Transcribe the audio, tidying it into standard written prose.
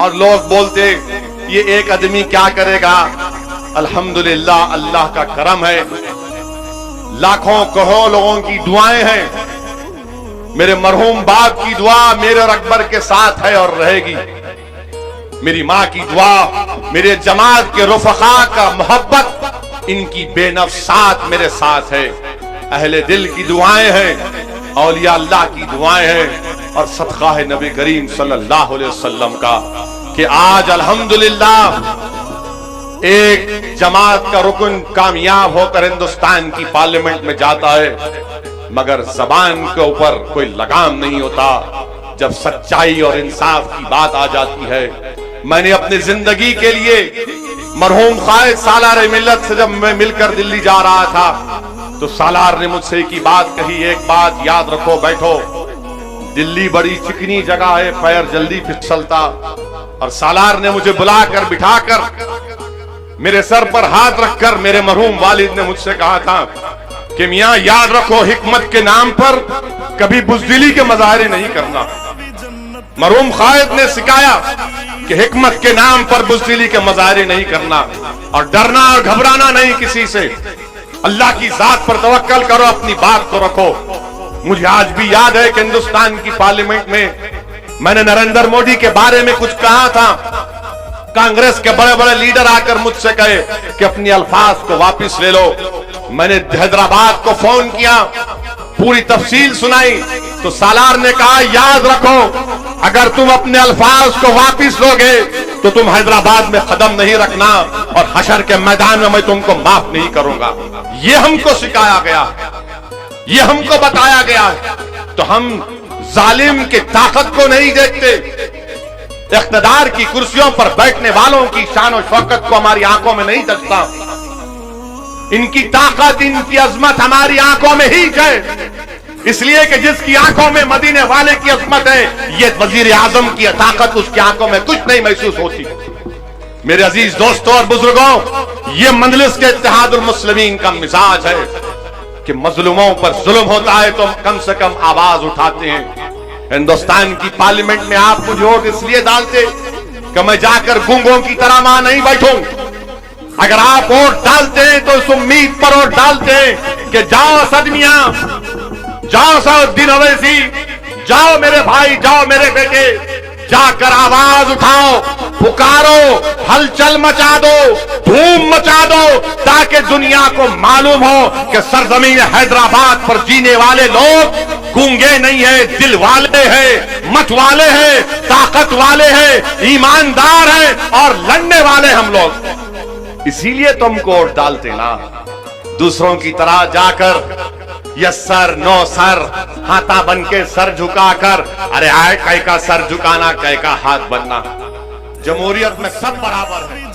اور لوگ بولتے یہ ایک آدمی کیا کرے گا. الحمدللہ اللہ کا کرم ہے, لاکھوں کروڑوں لوگوں کی دعائیں ہیں. میرے مرحوم باپ کی دعا میرے اور اکبر کے ساتھ ہے اور رہے گی. میری ماں کی دعا, میرے جماعت کے رفقا کا محبت, ان کی بے نفس ساتھ میرے ساتھ ہے. اہل دل کی دعائیں ہیں, اولیاء اللہ کی دعائیں ہیں, اور صدقہ ہے نبی کریم صلی اللہ علیہ وسلم کا کہ آج الحمدللہ ایک جماعت کا رکن کامیاب ہو کر ہندوستان کی پارلیمنٹ میں جاتا ہے, مگر زبان کے اوپر کوئی لگام نہیں ہوتا جب سچائی اور انصاف کی بات آ جاتی ہے. میں نے اپنی زندگی کے لیے مرحوم قائد سالار ملت سے جب میں مل کر دلی جا رہا تھا تو سالار نے مجھ سے ایک ہی بات کہی, ایک بات یاد رکھو, بیٹھو, دلی بڑی چکنی جگہ ہے, پیر جلدی پھسلتا. اور سالار نے مجھے بلا کر بٹھا کر میرے سر پر ہاتھ رکھ کر میرے مرحوم والد نے مجھ سے کہا تھا کہ میاں یاد رکھو حکمت کے نام پر کبھی بزدلی کے مظاہرے نہیں کرنا. مرحوم قائد نے سکھایا کہ حکمت کے نام پر بزدلی کے مظاہرے نہیں کرنا, اور ڈرنا اور گھبرانا نہیں کسی سے. اللہ کی ذات پر توکل کرو, اپنی بات کو رکھو. مجھے آج بھی یاد ہے کہ ہندوستان کی پارلیمنٹ میں نے نریندر مودی کے بارے میں کچھ کہا تھا. کانگریس کے بڑے بڑے لیڈر آ کر مجھ سے کہے کہ اپنی الفاظ کو واپس لے لو. میں نے حیدرآباد کو فون کیا, پوری تفصیل سنائی, تو سالار نے کہا یاد رکھو اگر تم اپنے الفاظ کو واپس لو گے تو تم حیدرآباد میں قدم نہیں رکھنا, اور حشر کے میدان میں تم کو معاف نہیں کروں گا. یہ ہم کو سکھایا گیا, یہ ہم کو بتایا گیا. تو ہم ظالم کی طاقت کو نہیں دیکھتے, اقتدار کی کرسیوں پر بیٹھنے والوں کی شان و شوکت کو ہماری آنکھوں میں نہیں دکھتا. ان کی طاقت, ان کی عظمت ہماری آنکھوں میں ہی ہے, اس لیے کہ جس کی آنکھوں میں مدینے والے کی عظمت ہے, یہ وزیر اعظم کی طاقت اس کی آنکھوں میں کچھ نہیں محسوس ہوتی. میرے عزیز دوستوں اور بزرگوں, یہ مجلس کے اتحاد المسلمین کا مزاج ہے کہ مظلوموں پر ظلم ہوتا ہے تو ہم کم سے کم آواز اٹھاتے ہیں. ہندوستان کی پارلیمنٹ میں آپ مجھے ووٹ اس لیے ڈالتے کہ میں جا کر گونگوں کی طرح وہاں نہیں بیٹھوں. اگر آپ ووٹ ڈالتے ہیں تو اس امید پر ووٹ ڈالتے ہیں کہ جاؤ صدمیاں, جاؤ سعودین اویسی, جاؤ میرے بھائی, جاؤ میرے بیٹے, جا کر آواز اٹھاؤ, پکارو, ہلچل مچا دو, دھوم مچا دو, تاکہ دنیا کو معلوم ہو کہ سرزمین حیدرآباد پر جینے والے لوگ گونگے نہیں ہیں, دل والے ہیں, مت والے ہیں, طاقت والے ہیں, ایماندار ہیں, اور لڑنے والے ہم لوگ. اسی لیے تم کو ووٹ ڈالتے نا. دوسروں کی طرح جا کر یس سر نو سر ہاتھا بن کے سر جھکا کر, ارے آئے کئی کا سر جھکانا, کئی کا ہاتھ بننا. جمہوریت میں سب برابر ہیں.